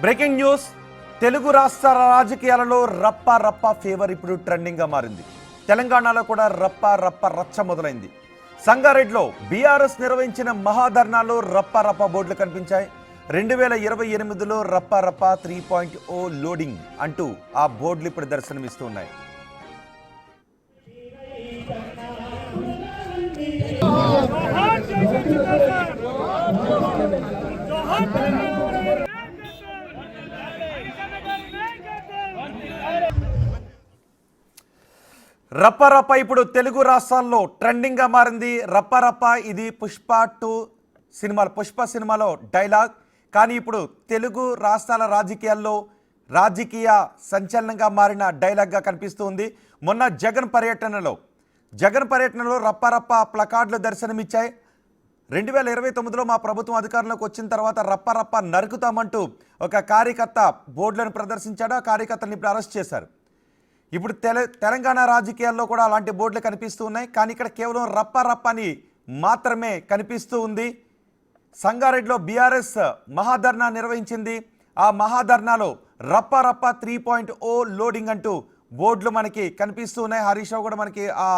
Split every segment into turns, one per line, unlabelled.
Breaking news. Telugu రాష్ట్రాల రాజకీయాలలో రప్ప రప్ప ఫీవర్ ఇప్పుడు ట్రెండింగ్ గా మారింది. తెలంగాణలో కూడా రప్ప రప్ప రచ్చ మొదలైంది. సంగారెడ్డిలో బీఆర్ఎస్ నిర్వహించిన మహాధర్నాలో రప్ప రప్ప బోర్డులు కనిపించాయి. 2028లో రప్ప రప్ప 3.0 లోడింగ్ అంటూ ఆ బోర్డులు ఇప్పుడు దర్శనమిస్తున్నాయి. రప్పరప్ప ఇప్పుడు తెలుగు రాష్ట్రాల్లో ట్రెండింగ్ గా మారింది. రప్పరప్ప ఇది పుష్ప సినిమాలో డైలాగ్. కానీ ఇప్పుడు తెలుగు రాష్ట్రాల రాజకీయ సంచలనంగా మారిన డైలాగ్గా కనిపిస్తుంది. మొన్న జగన్ పర్యటనలో రప్పరప్ప ప్లకార్డులు దర్శనమిచ్చాయి. 2029లో మా ప్రభుత్వం అధికారంలోకి వచ్చిన తర్వాత రప్పరప్ప నరుకుతామంటూ ఒక కార్యకర్త బోర్డులను ప్రదర్శించాడు. ఆ కార్యకర్తను ఇప్పుడు అరెస్ట్ చేశారు. ఇప్పుడు తెలంగాణ రాజకీయాల్లో కూడా అలాంటి బోర్డులు కనిపిస్తూ ఉన్నాయి. కానీ ఇక్కడ కేవలం రప్ప రప్ప అని మాత్రమే కనిపిస్తూ ఉంది. సంగారెడ్డిలో బీఆర్ఎస్ మహాధర్నా నిర్వహించింది. ఆ మహాధర్నాలో రప్ప రప్ప 3.0 లోడింగ్ అంటూ బోర్డులు మనకి కనిపిస్తూ ఉన్నాయి. హరీష్ రావు కూడా మనకి ఆ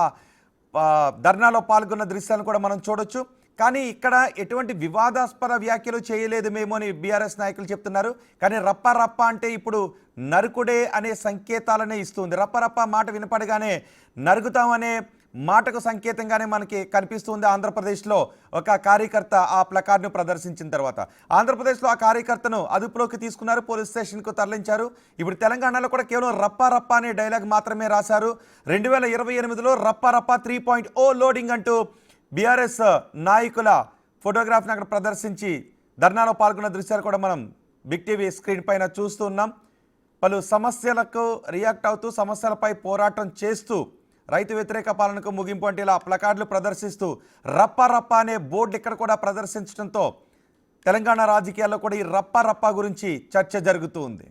ధర్నాలో పాల్గొన్న దృశ్యాలను కూడా మనం చూడొచ్చు. కానీ ఇక్కడ ఎటువంటి వివాదాస్పద వ్యాఖ్యలు చేయలేదు మేము అని బీఆర్ఎస్ నాయకులు చెప్తున్నారు. కానీ రప్ప రప్ప అంటే ఇప్పుడు నరుకుడే అనే సంకేతాలనే ఇస్తుంది. రప్ప రప్ప మాట వినపడగానే నరుకుతామనే మాటకు సంకేతంగానే మనకి కనిపిస్తుంది. ఆంధ్రప్రదేశ్లో ఒక కార్యకర్త ఆ ప్లకార్డును ప్రదర్శించిన తర్వాత ఆంధ్రప్రదేశ్లో ఆ కార్యకర్తను అదుపులోకి తీసుకున్నారు, పోలీస్ స్టేషన్కు తరలించారు. ఇప్పుడు తెలంగాణలో కూడా కేవలం రప్ప రప్ప అనే డైలాగ్ మాత్రమే రాశారు. 2028లో రప్ప రప్ప 3.0 లోడింగ్ అంటూ బీఆర్ఎస్ నాయకుల ఫోటోగ్రాఫ్ని అక్కడ ప్రదర్శించి ధర్నాలో పాల్గొన్న దృశ్యాలు కూడా మనం బిగ్ టీవీ స్క్రీన్ పైన చూస్తూ ఉన్నాం. పలు సమస్యలకు రియాక్ట్ అవుతూ సమస్యలపై పోరాటం చేస్తూ రైతు వ్యతిరేక పాలనకు ముగింపు అంటే ఇలా ప్లకార్డులు ప్రదర్శిస్తూ రప్ప రప్ప అనే బోర్డు ఇక్కడ కూడా ప్రదర్శించడంతో తెలంగాణ రాజకీయాల్లో కూడా ఈ రప్ప రప్ప గురించి చర్చ జరుగుతూ ఉంది.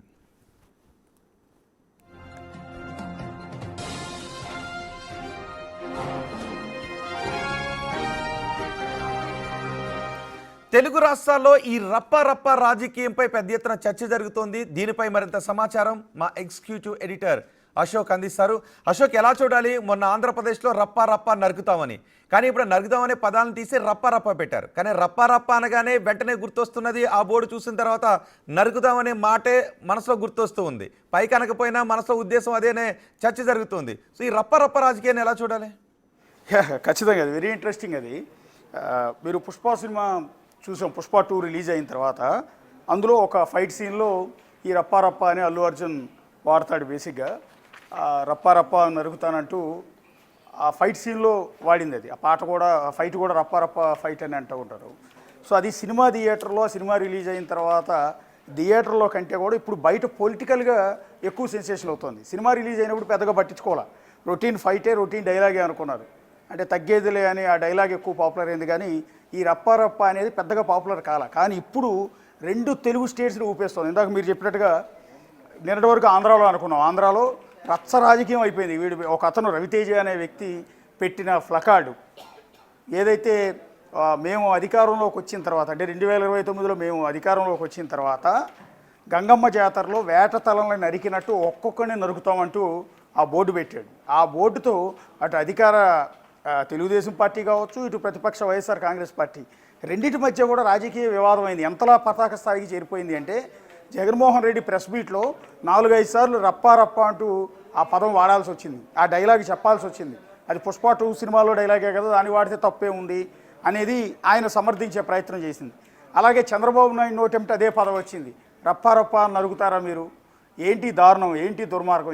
తెలుగు రాష్ట్రాల్లో ఈ రప్ప రప్ప రాజకీయంపై పెద్ద ఎత్తున చర్చ జరుగుతోంది. దీనిపై మరింత సమాచారం మా ఎగ్జిక్యూటివ్ ఎడిటర్ అశోక్ అందిస్తారు. అశోక్, ఎలా చూడాలి? మొన్న ఆంధ్రప్రదేశ్లో రప్ప రప్ప నరుకుతామని, కానీ ఇప్పుడు నరుకుతామనే పదాలను తీసి రప్ప రప్ప పెట్టారు. కానీ రప్ప రప్ప అనగానే వెంటనే గుర్తొస్తున్నది ఆ బోర్డు చూసిన తర్వాత నరుకుతామనే మాటే మనసులో గుర్తొస్తూ ఉంది. పైకి అనకపోయినా మనసులో ఉద్దేశం అదేనే చర్చ జరుగుతుంది. సో ఈ రప్ప రప్ప రాజకీయాన్ని ఎలా చూడాలి?
ఖచ్చితంగా అది వెరీ ఇంట్రెస్టింగ్. అది మీరు పుష్ప సినిమా చూసాం. పుష్ప 2 రిలీజ్ అయిన తర్వాత అందులో ఒక ఫైట్ సీన్లో ఈ రప్ప రప్ప అని అల్లు అర్జున్ వాడతాడు. బేసిక్గా రప్ప రప్ప నరుకుతానంటూ ఆ ఫైట్ సీన్లో వాడింది. అది ఆ పాట కూడా, ఆ ఫైట్ కూడా రప్ప రప్ప ఫైట్ అని అంటూ ఉంటారు. సో అది సినిమా థియేటర్లో, సినిమా రిలీజ్ అయిన తర్వాత థియేటర్లో కంటే కూడా ఇప్పుడు బయట పొలిటికల్గా ఎక్కువ సెన్సేషన్ అవుతుంది. సినిమా రిలీజ్ అయినప్పుడు పెద్దగా పట్టించుకోవాలి, రొటీన్ ఫైటే, రొటీన్ డైలాగే అనుకున్నారు. అంటే తగ్గేదిలే అని ఆ డైలాగ్ ఎక్కువ పాపులర్ అయింది. కానీ ఈ రప్ప రప్ప అనేది పెద్దగా పాపులర్ కాల. కానీ ఇప్పుడు 2 తెలుగు స్టేట్స్ని ఊపేస్తుంది. ఇందాక మీరు చెప్పినట్టుగా నిన్నటి వరకు ఆంధ్రాలో అనుకున్నాం. ఆంధ్రాలో రచ్చ రాజకీయం అయిపోయింది. ఒక అతను రవితేజ అనే వ్యక్తి పెట్టిన ప్లకార్డు ఏదైతే మేము అధికారంలోకి వచ్చిన తర్వాత, అంటే 2029లో మేము అధికారంలోకి వచ్చిన తర్వాత గంగమ్మ జాతరలో వేట తలలను నరికినట్టు ఒక్కొక్కరిని నరుకుతామంటూ ఆ బోర్డు పెట్టాడు. ఆ బోర్డుతో అటు అధికార తెలుగుదేశం పార్టీ కావచ్చు, ఇటు ప్రతిపక్ష వైఎస్ఆర్ కాంగ్రెస్ పార్టీ రెండింటి మధ్య కూడా రాజకీయ వివాదం అయింది. ఎంతలా పతాక స్థాయికి చేరిపోయింది అంటే జగన్మోహన్ రెడ్డి ప్రెస్ మీట్లో 4-5 సార్లు రప్ప రప్ప అంటూ ఆ పదం వాడాల్సి వచ్చింది, ఆ డైలాగ్ చెప్పాల్సి వచ్చింది. అది పుష్ప 2 సినిమాలో డైలాగే కదా, దాన్ని వాడితే తప్పే ఉంది అనేది ఆయన సమర్థించే ప్రయత్నం చేసింది. అలాగే చంద్రబాబు నాయుడు నోటెంట అదే పదం వచ్చింది, రప్ప రప్ప నరుగుతారా మీరు, ఏంటి దారుణం, ఏంటి దుర్మార్గం,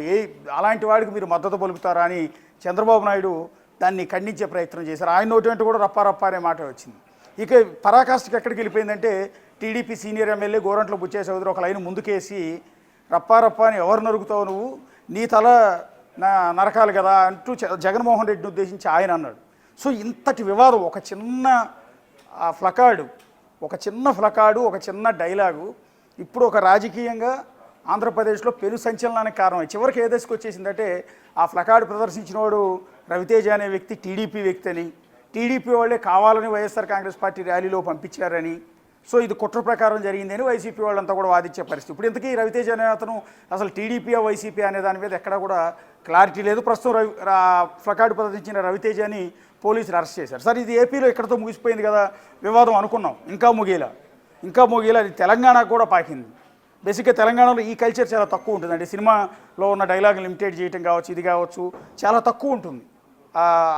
అలాంటి వాడికి మీరు మద్దతు పలుకుతారా అని చంద్రబాబు నాయుడు దాన్ని ఖండించే ప్రయత్నం చేశారు. ఆయన నోటెంట కూడా రప్ప రప్ప అనే మాట వచ్చింది. ఇక పరాకాష్ఠకి ఎక్కడికి వెళ్ళిపోయిందంటే TDP senior MLA Gorantla Butchaiah Chowdary ఒక లైన్ ముందుకేసి రప్ప రప్ప అని ఎవరు నరుగుతావు నువ్వు, నీ తల నరకాలి కదా అంటూ జగన్మోహన్ రెడ్డిని ఉద్దేశించి ఆయన అన్నాడు. సో ఇంతటి వివాదం, ఒక చిన్న ప్లకార్డు, ఒక చిన్న డైలాగు ఇప్పుడు ఒక రాజకీయంగా ఆంధ్రప్రదేశ్లో పెను సంచలనానికి కారణం. చివరికి ఏ దశకు వచ్చేసిందంటే ఆ ప్లకార్డు ప్రదర్శించిన వాడు రవితేజ అనే వ్యక్తి టీడీపీ వ్యక్తి అని, టీడీపీ వాళ్ళే కావాలని వైఎస్ఆర్ కాంగ్రెస్ పార్టీ ర్యాలీలో పంపించారని, సో ఇది కుట్ర ప్రకారం జరిగింది అని వైసీపీ వాళ్ళంతా కూడా వాదించే పరిస్థితి. ఇప్పుడు ఇంతకీ రవితేజ అనే అతను అసలు టీడీపీ వైసీపీ అనే దాని మీద ఎక్కడా కూడా క్లారిటీ లేదు. ప్రస్తుతం ప్లకార్డు ప్రదర్శించిన రవితేజని పోలీసులు అరెస్ట్ చేశారు. సార్ ఇది ఏపీలో ఇక్కడతో ముగిసిపోయింది కదా వివాదం అనుకున్నాం, ఇంకా ముగిలా అది తెలంగాణకు కూడా పాకింది. బేసిక్గా తెలంగాణలో ఈ కల్చర్ చాలా తక్కువ ఉంటుంది. అంటే సినిమాలో ఉన్న డైలాగ్ లిమిటెడ్ చేయటం కావచ్చు, ఇది కావచ్చు, చాలా తక్కువ ఉంటుంది.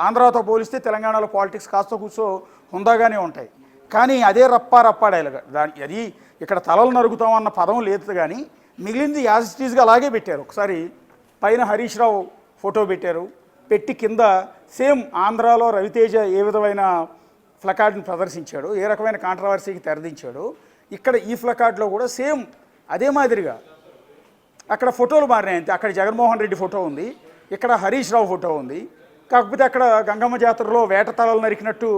ఆంధ్రాతో పోలిస్తే తెలంగాణలో పాలిటిక్స్ కాస్త కూర్చో హుందాగానే ఉంటాయి. కానీ అదే రప్పా డైలాగ్ అది ఇక్కడ తలలు నరుగుతాం అన్న పదం లేదు, కానీ మిగిలింది యాజ్ ఇట్ ఈజ్గా అలాగే పెట్టారు. ఒకసారి పైన హరీష్ రావు ఫోటో పెట్టారు, పెట్టి కింద సేమ్ ఆంధ్రాలో రవితేజ ఏ విధమైన ప్లకార్డుని ప్రదర్శించాడు, ఏ రకమైన కాంట్రవర్సీకి తెరదించాడు, ఇక్కడ ఈ ప్లకార్డులో కూడా సేమ్ అదే మాదిరిగా అక్కడ ఫోటోలు మారినాయి అంతే. అక్కడ జగన్మోహన్ రెడ్డి ఫోటో ఉంది, ఇక్కడ హరీష్ రావు ఫోటో ఉంది. కాకపోతే అక్కడ గంగమ్మ జాతరలో వేట తలలు నరికినట్టు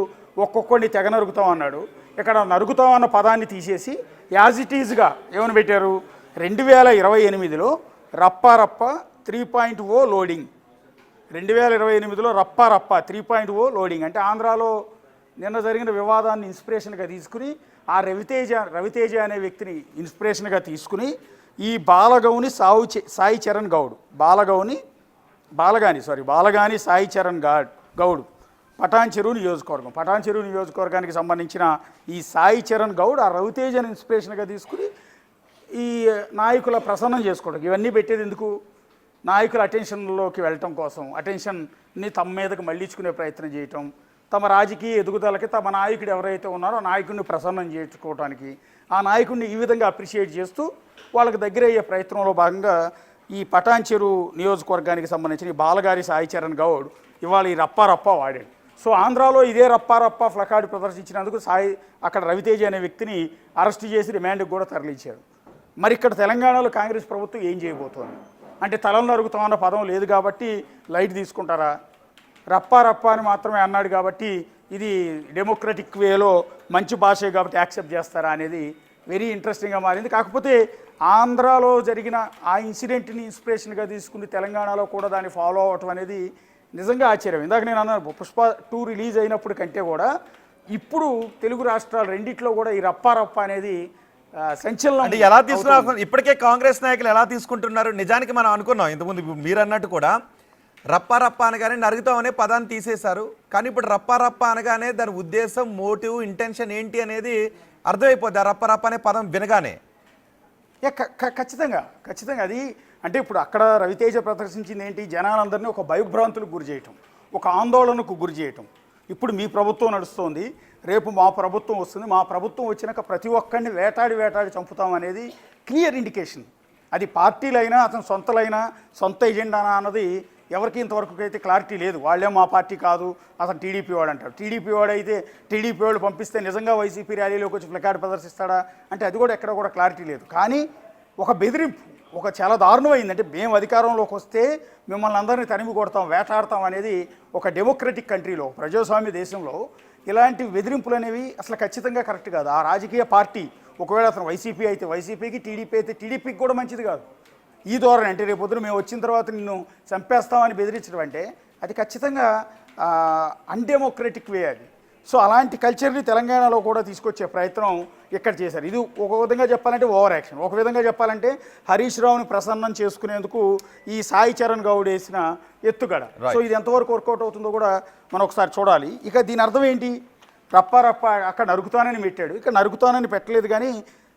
ఒక్కొక్కడిని తెగ నరుగుతాం అన్నాడు. ఇక్కడ నరుగుతాం అన్న పదాన్ని తీసేసి యాజ్ ఇట్ ఈజ్గా ఏమని పెట్టారు, 2028లో రప్ప 3.0 లోడింగ్, 2028లో రప్ప 3.0 లోడింగ్. అంటే ఆంధ్రాలో నిన్న జరిగిన వివాదాన్ని ఇన్స్పిరేషన్గా తీసుకుని ఆ రవితేజ అనే వ్యక్తిని ఇన్స్పిరేషన్గా తీసుకుని ఈ సాయి చరణ్ గౌడ్ బాలగాని సాయి చరణ్ గౌడ్ పటాన్ చెరువు నియోజకవర్గానికి సంబంధించిన ఈ సాయి చరణ్ గౌడ్ ఆ రవితేజని ఇన్స్పిరేషన్గా తీసుకుని ఈ నాయకుల ప్రసన్నం చేసుకోవడం, ఇవన్నీ పెట్టేది ఎందుకు, నాయకుల అటెన్షన్లోకి వెళ్ళటం కోసం, అటెన్షన్ని తమ మీదకి మళ్ళించుకునే ప్రయత్నం చేయటం, తమ రాజకీయ ఎదుగుదలకి తమ నాయకుడు ఎవరైతే ఉన్నారో ఆ నాయకుడిని ప్రసన్నం చేసుకోవడానికి, ఆ నాయకుడిని ఈ విధంగా అప్రిషియేట్ చేస్తూ వాళ్ళకి దగ్గర అయ్యే ప్రయత్నంలో భాగంగా ఈ పటాన్ చెరువు నియోజకవర్గానికి సంబంధించిన ఈ బాలగారి సాయి చరణ్ గౌడ్ ఇవాళ ఈ రప్పా వాడాడు. సో ఆంధ్రాలో ఇదే రప్పా ప్లకార్డు ప్రదర్శించినందుకు అక్కడ రవితేజ అనే వ్యక్తిని అరెస్ట్ చేసి రిమాండ్కి కూడా తరలించారు. మరి ఇక్కడ తెలంగాణలో కాంగ్రెస్ ప్రభుత్వం ఏం చేయబోతోంది అంటే తలలు నరుగుతామన్న పదం లేదు కాబట్టి లైట్ తీసుకుంటారా, రప్పా అని మాత్రమే అన్నాడు కాబట్టి ఇది డెమోక్రటిక్ వేలో మంచి భాషే కాబట్టి యాక్సెప్ట్ చేస్తారా అనేది వెరీ ఇంట్రెస్టింగ్గా మారింది. కాకపోతే ఆంధ్రాలో జరిగిన ఆ ఇన్సిడెంట్ని ఇన్స్పిరేషన్గా తీసుకుని తెలంగాణలో కూడా దాన్ని ఫాలో అవటం అనేది నిజంగా ఆశ్చర్యం. ఇందాక నేను అన్నాను పుష్ప 2 రిలీజ్ అయినప్పుడు కంటే కూడా ఇప్పుడు తెలుగు రాష్ట్రాలు రెండిట్లో కూడా ఈ రప్పా అనేది సంచలనం.
అంటే ఎలా తీసుకున్నారు ఇప్పటికే కాంగ్రెస్ నాయకులు ఎలా తీసుకుంటున్నారు? నిజానికి మనం అనుకున్నాం ఇంతకుముందు మీరు అన్నట్టు కూడా రప్పా అనగానే నరుగుతాం అనే పదాన్ని తీసేశారు. కానీ ఇప్పుడు రప్పా అనగానే దాని ఉద్దేశం, మోటివ్, ఇంటెన్షన్ ఏంటి అనేది అర్థమైపోద్ది ఆ రప్ప అనే పదం వినగానే.
ఖచ్చితంగా అది అంటే ఇప్పుడు అక్కడ రవితేజ ప్రదర్శించింది ఏంటి, జనాలందరినీ ఒక భయభ్రాంతులకు గురి చేయటం, ఒక ఆందోళనకు గురి చేయటం. ఇప్పుడు మీ ప్రభుత్వం నడుస్తోంది, రేపు మా ప్రభుత్వం వస్తుంది, మా ప్రభుత్వం వచ్చినాక ప్రతి ఒక్కరిని వేటాడి చంపుతాం అనేది క్లియర్ ఇండికేషన్. అది పార్టీలైనా అతని సొంత ఎజెండానా అన్నది ఎవరికి ఇంతవరకు అయితే క్లారిటీ లేదు. వాళ్ళే మా పార్టీ కాదు, అతను టీడీపీ వాడు అంటాడు. టీడీపీ వాడు అయితే టీడీపీ వాళ్ళు పంపిస్తే నిజంగా వైసీపీ ర్యాలీలోకి వచ్చి ప్లకార్డు ప్రదర్శిస్తాడా అంటే అది కూడా ఎక్కడ కూడా క్లారిటీ లేదు. కానీ ఒక బెదిరింపు, ఒక చాలా దారుణమైంది. అంటే మేము అధికారంలోకి వస్తే మిమ్మల్ని అందరినీ తరిమి కొడతాం, వేటాడతాం అనేది ఒక డెమోక్రటిక్ కంట్రీలో, ప్రజాస్వామ్య దేశంలో ఇలాంటి బెదిరింపులు అనేవి అసలు ఖచ్చితంగా కరెక్ట్ కాదు. ఆ రాజకీయ పార్టీ ఒకవేళ అతను వైసీపీ అయితే వైసీపీకి, టీడీపీ అయితే టీడీపీకి కూడా మంచిది కాదు. ఈ ధోరణి అంటే రేపు పొద్దున మేము వచ్చిన తర్వాత నిన్ను చంపేస్తామని బెదిరించడం అంటే అది ఖచ్చితంగా అన్డెమోక్రటిక్ వే అది. సో అలాంటి కల్చర్ని తెలంగాణలో కూడా తీసుకొచ్చే ప్రయత్నం ఇక్కడ చేశారు. ఇది ఒక విధంగా చెప్పాలంటే ఓవర్ యాక్షన్, ఒక విధంగా చెప్పాలంటే హరీష్ రావుని ప్రసన్నం చేసుకునేందుకు ఈ సాయి చరణ్ గౌడ్ వేసిన ఎత్తుగడ. సో ఇది ఎంతవరకు వర్కౌట్ అవుతుందో కూడా మనం ఒకసారి చూడాలి. ఇక దీని అర్థం ఏంటి, రప్పా అక్కడ నరుకుతానని పెట్టాడు, ఇక్కడ నరుకుతానని పెట్టలేదు. కానీ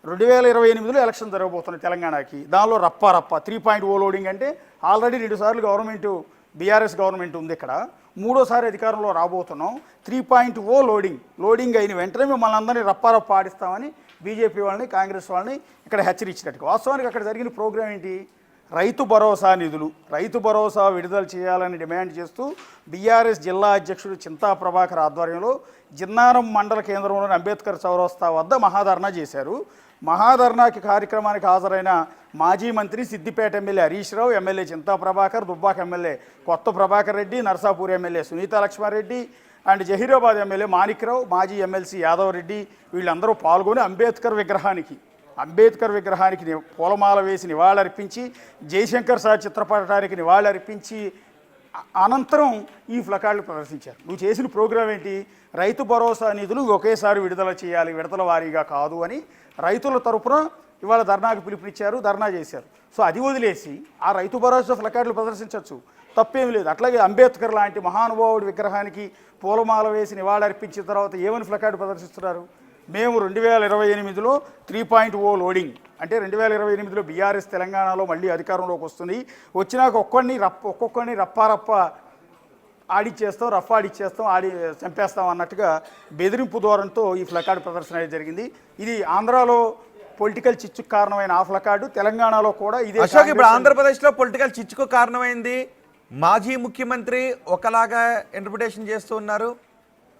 2028లో ఎలక్షన్ జరగబోతున్నాయి తెలంగాణకి. దానిలో రప్పా 3.0 లోడింగ్ అంటే ఆల్రెడీ 2 సార్లు గవర్నమెంటు బీఆర్ఎస్ గవర్నమెంట్ ఉంది, ఇక్కడ 3ఓసారి అధికారంలో రాబోతున్నాం. 3.0 లోడింగ్ అయిన వెంటనే మిమ్మల్ని అందరినీ రప్పా ఆడిస్తామని బీజేపీ వాళ్ళని, కాంగ్రెస్ వాళ్ళని ఇక్కడ హెచ్చరించినట్టు. వాస్తవానికి అక్కడ జరిగిన ప్రోగ్రాం ఏంటి, రైతు భరోసా విడుదల చేయాలని డిమాండ్ చేస్తూ బీఆర్ఎస్ జిల్లా అధ్యక్షుడు చింతా ప్రభాకర్ ఆధ్వర్యంలో జిన్నారం మండల కేంద్రంలోని అంబేద్కర్ చౌరస్తా వద్ద మహాధర్నా చేశారు. మహాధర్నాకి కార్యక్రమానికి హాజరైన మాజీ మంత్రి Siddipet MLA Harish Rao, MLA Chinta Prabhakar, Dubbaka MLA Kotha Prabhakar Reddy, Narsapur MLA Sunitha Laxma Reddy and Zaheerabad MLA Manikrao, మాజీ ఎమ్మెల్సీ యాదవ్ రెడ్డి వీళ్ళందరూ పాల్గొని అంబేద్కర్ విగ్రహానికి పూలమాల వేసి నివాళులర్పించి, జయశంకర్ సార్ చిత్రపటానికి నివాళులర్పించి అనంతరం ఈ ప్లకార్డులు ప్రదర్శించారు. నువ్వు చేసిన ప్రోగ్రాం ఏంటి? రైతు భరోసా నిధులు ఒకేసారి విడుదల చేయాలి, విడతల వారీగా కాదు అని రైతుల తరపున ఇవాళ ధర్నాకు పిలుపునిచ్చారు, ధర్నా చేశారు. సో అది వదిలేసి ఆ రైతు భరోసా ప్లకార్డులు ప్రదర్శించవచ్చు, తప్పేమీ లేదు. అట్లాగే అంబేద్కర్ లాంటి మహానుభావుడి విగ్రహానికి పూలమాల వేసి నివాళులర్పించిన తర్వాత ఏమని ప్లకార్డు ప్రదర్శిస్తున్నారు? మేము 2028లో 3.0 లోడింగ్, అంటే 2028లో బీఆర్ఎస్ తెలంగాణలో మళ్ళీ అధికారంలోకి వస్తుంది, వచ్చినాక ఒక్కొక్కరిని రప్పారప్ప ఆడిచ్చేస్తాం, రఫ్ ఆడిచ్చేస్తాం, చంపేస్తాం అన్నట్టుగా బెదిరింపు ధోరణితో ఈ ప్లకార్డు ప్రదర్శన అనేది జరిగింది. ఇది ఆంధ్రాలో పొలిటికల్ చిచ్చుకు కారణమైన ఆ ప్లకార్డు తెలంగాణలో కూడా ఇదే.
అశోక్, ఇప్పుడు ఆంధ్రప్రదేశ్లో పొలిటికల్ చిచ్చుకు కారణమైంది మాజీ ముఖ్యమంత్రి ఒకలాగా ఇంటర్ప్రిటేషన్ చేస్తూ ఉన్నారు,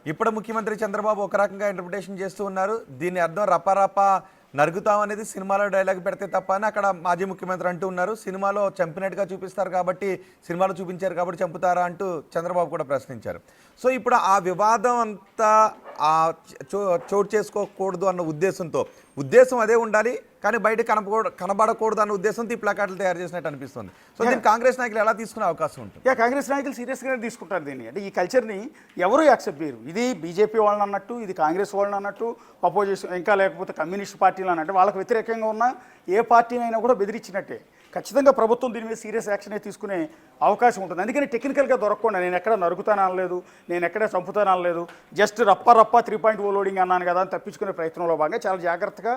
ఇప్పుడు ముఖ్యమంత్రి చంద్రబాబు ఒక రకంగా ఇంటర్ప్రిటేషన్ చేస్తూ ఉన్నారు. దీని అర్థం రపారపా నరుగుతాం అనేది సినిమాలో డైలాగ్ పెడితే తప్ప అని అక్కడ మాజీ ముఖ్యమంత్రి అంటూ ఉన్నారు. సినిమాలో చంపినట్టుగా చూపిస్తారు కాబట్టి, సినిమాలో చూపించారు కాబట్టి చంపుతారా అంటూ చంద్రబాబు కూడా ప్రశ్నించారు. సో ఇప్పుడు ఆ వివాదం అంతా చోటు చేసుకోకూడదు అన్న ఉద్దేశం అదే ఉండాలి, కానీ బయట కనబడకూడదు అన్న ఉద్దేశంతో ఈ ప్లకార్డులు తయారు చేసినట్టు అనిపిస్తుంది. సో దీన్ని కాంగ్రెస్ నాయకులు ఎలా తీసుకునే అవకాశం ఉంటుంది?
కాంగ్రెస్ నాయకులు సీరియస్గానే తీసుకుంటారు దీన్ని. అంటే ఈ కల్చర్ని ఎవరు యాక్సెప్ట్ చేయరు. ఇది బీజేపీ వాళ్ళని అన్నట్టు, ఇది కాంగ్రెస్ వాళ్ళని అన్నట్టు, అపోజిషన్ ఇంకా లేకపోతే కమ్యూనిస్ట్ పార్టీలు అన్నట్టు, వాళ్ళకి వ్యతిరేకంగా ఉన్న ఏ పార్టీనైనా కూడా బెదిరించినట్టే. ఖచ్చితంగా ప్రభుత్వం దీని మీద సీరియస్ యాక్షన్ తీసుకునే అవకాశం ఉంటుంది. అందుకని టెక్నికల్గా దొరకకుండా నేను ఎక్కడ నరుగుతాను అనలేదు, నేను ఎక్కడ చంపుతాను అనలేదు, జస్ట్ రప్ప 3.0 లోడింగ్ అన్నాను కదా అని తప్పించుకునే ప్రయత్నంలో భాగంగా చాలా జాగ్రత్తగా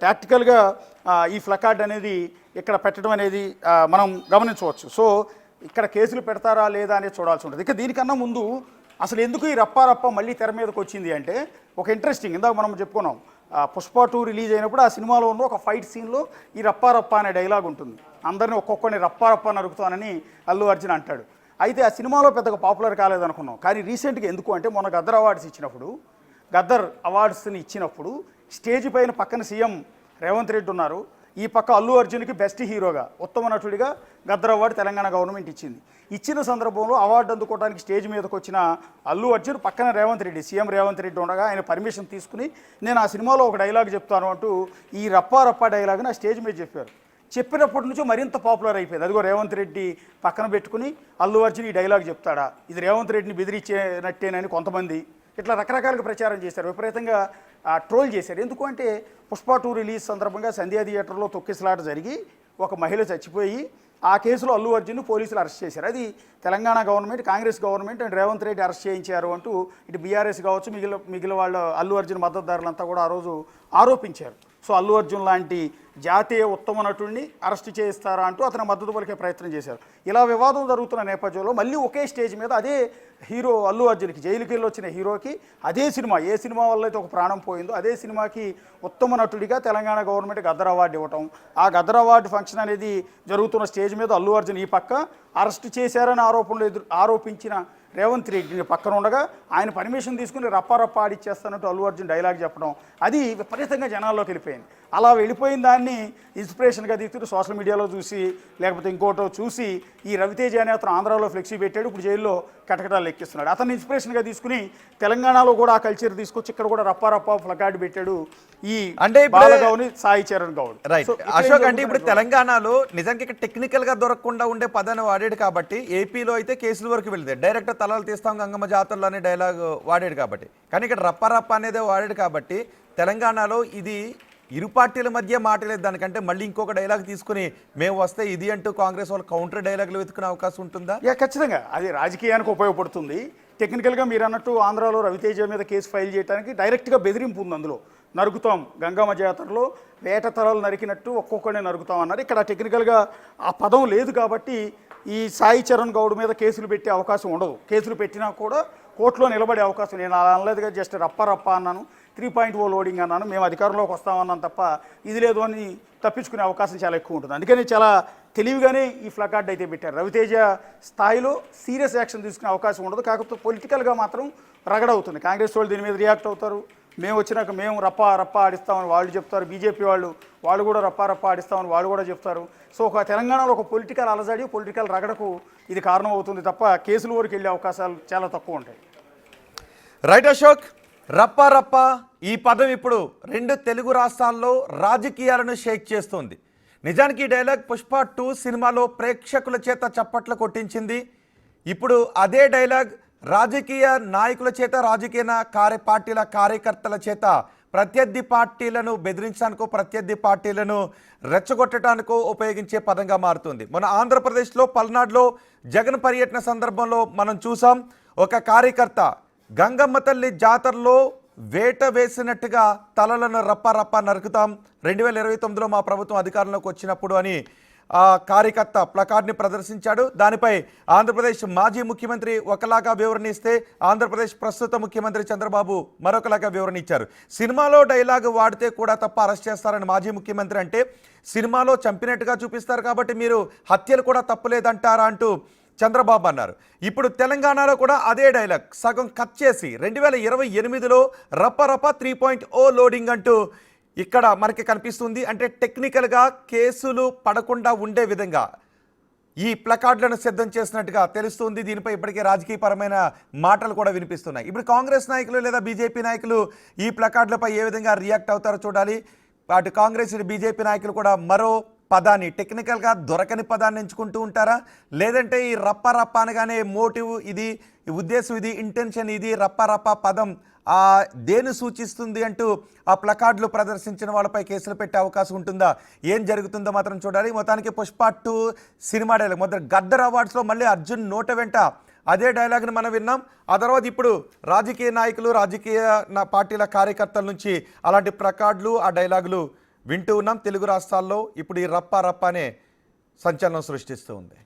టాక్టికల్గా ఈ ప్లకార్డ్ అనేది ఇక్కడ పెట్టడం అనేది మనం గమనించవచ్చు. సో ఇక్కడ కేసులు పెడతారా లేదా అనేది చూడాల్సి ఉంటుంది. ఇక దీనికన్నా ముందు అసలు ఎందుకు ఈ రప్ప మళ్ళీ తెర మీదకి వచ్చింది అంటే ఒక ఇంట్రెస్టింగ్, ఇందాక మనం చెప్పుకున్నాం, పుష్ప 2 రిలీజ్ అయినప్పుడు ఆ సినిమాలో ఉన్న ఒక ఫైట్ సీన్లో ఈ రప్ప అనే డైలాగ్ ఉంటుంది. అందరినీ ఒక్కొక్కరిని రప్ప నరుకుతానని అల్లు అర్జున్ అంటాడు. అయితే ఆ సినిమాలో పెద్దగా పాపులర్ కాలేదనుకున్నాం, కానీ రీసెంట్గా ఎందుకు అంటే మొన్న గద్దర్ అవార్డ్స్ని ఇచ్చినప్పుడు స్టేజ్ పైన పక్కన సీఎం రేవంత్ రెడ్డి ఉన్నారు, ఈ పక్క అల్లు అర్జున్కి బెస్ట్ హీరోగా ఉత్తమ నటుడిగా గద్దర్ అవార్డు తెలంగాణ గవర్నమెంట్ ఇచ్చింది. ఇచ్చిన సందర్భంలో అవార్డు అందుకోవడానికి స్టేజ్ మీదకి వచ్చిన అల్లు అర్జున్ పక్కన సీఎం రేవంత్ రెడ్డి ఉండగా ఆయన పర్మిషన్ తీసుకుని నేను ఆ సినిమాలో ఒక డైలాగ్ చెప్తాను అంటూ ఈ రప్ప డైలాగ్ని ఆ స్టేజ్ మీద చెప్పారు. చెప్పినప్పటి నుంచి మరింత పాపులర్ అయిపోయింది. అదిగో రేవంత్ రెడ్డి పక్కన పెట్టుకుని అల్లు అర్జున్ ఈ డైలాగ్ చెప్తాడా, ఇది రేవంత్ రెడ్డిని బెదిరించేనట్టేనని కొంతమంది ఇట్లా రకరకాలుగా ప్రచారం చేశారు, విపరీతంగా ట్రోల్ చేశారు. ఎందుకు అంటే పుష్ప 2 రిలీజ్ సందర్భంగా సంధ్యా థియేటర్లో తొక్కిసలాట జరిగి ఒక మహిళ చచ్చిపోయి ఆ కేసులో అల్లు అర్జున్ పోలీసులు అరెస్ట్ చేశారు. అది Telangana government, Congress government and Revanth Reddy arrest చేయించారు అంటూ ఇటు బీఆర్ఎస్ కావచ్చు మిగిలిన వాళ్ళ అల్లు అర్జున్ మద్దతుదారులంతా కూడా ఆ రోజు ఆరోపించారు. సో అల్లు అర్జున్ లాంటి జాతీయ ఉత్తమ నటుడిని అరెస్ట్ చేయిస్తారా అంటూ అతను మద్దతు పలికే ప్రయత్నం చేశారు. ఇలా వివాదం జరుగుతున్న నేపథ్యంలో మళ్ళీ ఒకే స్టేజ్ మీద అదే హీరో అల్లు అర్జున్కి, జైలుకి వెళ్ళి వచ్చిన హీరోకి అదే సినిమా, ఏ సినిమా వల్ల అయితే ఒక ప్రాణం పోయిందో అదే సినిమాకి ఉత్తమ నటుడిగా తెలంగాణ గవర్నమెంట్ గద్దర్ అవార్డు ఇవ్వటం, ఆ గద్దర్ అవార్డు ఫంక్షన్ అనేది జరుగుతున్న స్టేజ్ మీద అల్లు అర్జున్ ఈ పక్క అరెస్ట్ చేశారని ఆరోపించిన రేవంత్ రెడ్డిని పక్కన ఉండగా ఆయన పర్మిషన్ తీసుకుని రప్ప ఆడిచ్చేస్తానంటూ అల్లు అర్జున్ డైలాగ్ చెప్పడం అది విపరీతంగా జనాల్లోకి వెళ్ళిపోయింది. అలా వెళ్ళిపోయిన దాన్ని ఇన్స్పిరేషన్గా తీసుకుని సోషల్ మీడియాలో చూసి లేకపోతే ఇంకోటో చూసి ఈ రవితేజ అనే అతను ఆంధ్రాలో ఫ్లెక్సీ పెట్టాడు, ఇప్పుడు జైల్లో కటకటాలు ఎక్కిస్తున్నాడు. అతన్ని ఇన్స్పిరేషన్గా తీసుకుని తెలంగాణలో కూడా ఆ కల్చర్ తీసుకొచ్చి ఇక్కడ కూడా రప్ప ప్లకార్డు పెట్టాడు ఈ అంటే బాలగౌని సాయి చరణ్ గౌడ్.
అశోక్, అంటే ఇప్పుడు తెలంగాణలో నిజానికి ఇక్కడ టెక్నికల్ గా దొరకకుండా ఉండే పదాన్ని వాడాడు కాబట్టి, ఏపీలో అయితే కేసుల వరకు వెళ్తే డైరెక్ట్ తలాలు తీస్తాం గంగమ్మ జాతరలో అనే డైలాగ్ వాడాడు కాబట్టి, కానీ ఇక్కడ రప్ప అనేది వాడాడు కాబట్టి తెలంగాణలో ఇది ఇరు పార్టీల మధ్య మాటలేదు. దానికంటే మళ్ళీ ఇంకొక డైలాగ్ తీసుకుని మేము వస్తే ఇది అంటూ కాంగ్రెస్ వాళ్ళు కౌంటర్ డైలాగులు వెతుకునే అవకాశం ఉంటుందా?
ఖచ్చితంగా అది రాజకీయానికి ఉపయోగపడుతుంది. టెక్నికల్గా మీరు అన్నట్టు ఆంధ్రాలో రవితేజ మీద కేసు ఫైల్ చేయడానికి డైరెక్ట్గా బెదిరింపు ఉంది. అందులో నరుకుతాం, గంగమ్మ జాతరలో వేట తలలు నరికినట్టు ఒక్కొక్కడిని నరుకుతాం అన్నారు. ఇక్కడ టెక్నికల్గా ఆ పదం లేదు కాబట్టి ఈ సాయి చరణ్ గౌడ్ మీద కేసులు పెట్టే అవకాశం ఉండదు. కేసులు పెట్టినా కూడా కోర్టులో నిలబడే అవకాశం, నేను అలా అనలేదుగా, జస్ట్ రప్ప అన్నాను, 3.0 లోడింగ్ అన్నాను, మేము అధికారంలోకి వస్తామన్నాను తప్ప ఇది లేదు అని తప్పించుకునే అవకాశం చాలా ఎక్కువ ఉంటుంది. అందుకని చాలా తెలివిగానే ఈ ప్లకార్డ్ అయితే పెట్టారు. రవితేజ స్థాయిలో సీరియస్ యాక్షన్ తీసుకునే అవకాశం ఉండదు. కాకపోతే పొలిటికల్గా మాత్రం రగడవుతుంది. కాంగ్రెస్ వాళ్ళు దీని మీద రియాక్ట్ అవుతారు, మేము వచ్చినాక మేము రప్ప ఆడిస్తామని వాళ్ళు చెప్తారు, బీజేపీ వాళ్ళు కూడా రప్ప ఆడిస్తామని వాళ్ళు కూడా చెప్తారు. సో ఒక తెలంగాణలో ఒక పొలిటికల్ అలజడి, పొలిటికల్ రగడకు ఇది కారణం అవుతుంది తప్ప కేసుల వరకు వెళ్ళే అవకాశాలు చాలా తక్కువ ఉంటాయి.
రైట్ అశోక్, రప్ప ఈ పదం ఇప్పుడు 2 తెలుగు రాష్ట్రాల్లో రాజకీయాలను షేక్ చేస్తోంది. నిజానికి ఈ డైలాగ్ పుష్ప 2 సినిమాలో ప్రేక్షకుల చేత చప్పట్లు కొట్టించింది. ఇప్పుడు అదే డైలాగ్ రాజకీయ నాయకుల చేత, పార్టీల కార్యకర్తల చేత ప్రత్యర్థి పార్టీలను బెదిరించడానికో, ప్రత్యర్థి పార్టీలను రెచ్చగొట్టడానికో ఉపయోగించే పదంగా మారుతుంది. మన ఆంధ్రప్రదేశ్లో పల్నాడులో జగన్ పర్యటన సందర్భంలో మనం చూసాం. ఒక కార్యకర్త గంగమ్మ తల్లి జాతరలో వేట వేసినట్టుగా తలలను రప్ప నరుకుతాం 2029లో మా ప్రభుత్వం అధికారంలోకి వచ్చినప్పుడు అని ఆ కార్యకర్త ప్లకార్డ్ని ప్రదర్శించాడు. దానిపై ఆంధ్రప్రదేశ్ మాజీ ముఖ్యమంత్రి ఒకలాగా వివరణ ఇస్తే, ఆంధ్రప్రదేశ్ ప్రస్తుత ముఖ్యమంత్రి చంద్రబాబు మరొకలాగా వివరణ ఇచ్చారు. సినిమాలో డైలాగ్ వాడితే కూడా తప్ప అరెస్ట్ చేస్తారని మాజీ ముఖ్యమంత్రి అంటే, సినిమాలో చంపినట్టుగా చూపిస్తారు కాబట్టి మీరు హత్యలు కూడా తప్పులేదంటారా అంటూ చంద్రబాబు అన్నారు. ఇప్పుడు తెలంగాణలో కూడా అదే డైలాగ్ సగం కట్ చేసి 2028లో రప్ప 3.0 లోడింగ్ అంటూ ఇక్కడ మనకి కనిపిస్తుంది. అంటే టెక్నికల్గా కేసులు పడకుండా ఉండే విధంగా ఈ ప్లకార్డులను సిద్ధం చేసినట్టుగా తెలుస్తుంది. దీనిపై ఇప్పటికే రాజకీయపరమైన మాటలు కూడా వినిపిస్తున్నాయి. ఇప్పుడు కాంగ్రెస్ నాయకులు లేదా బీజేపీ నాయకులు ఈ ప్లకార్డులపై ఏ విధంగా రియాక్ట్ అవుతారో చూడాలి. అటు కాంగ్రెస్ ఇటు బీజేపీ నాయకులు కూడా మరో పదాన్ని, టెక్నికల్గా దొరకని పదాన్ని ఎంచుకుంటూ ఉంటారా, లేదంటే ఈ రప్ప అనగానే మోటివ్ ఇది, ఉద్దేశం ఇది, ఇంటెన్షన్ ఇది, రప్ప పదం దేని సూచిస్తుంది అంటూ ఆ ప్లకార్డులు ప్రదర్శించిన వాళ్ళపై కేసులు పెట్టే అవకాశం ఉంటుందా, ఏం జరుగుతుందో మాత్రం చూడాలి. మొత్తానికి పుష్ప 2 సినిమా డైలాగ్ మొదటి గద్దర్ అవార్డ్స్లో మళ్ళీ అర్జున్ నోట వెంట అదే డైలాగ్ని మనం విన్నాం. ఆ తర్వాత ఇప్పుడు రాజకీయ నాయకులు, రాజకీయ పార్టీల కార్యకర్తల నుంచి అలాంటి ప్లకార్డులు, ఆ డైలాగులు వింటూ ఉన్నాం. తెలుగు రాష్ట్రాల్లో ఇప్పుడు ఈ రప్ప అనే సంచలనం సృష్టిస్తూ ఉంది.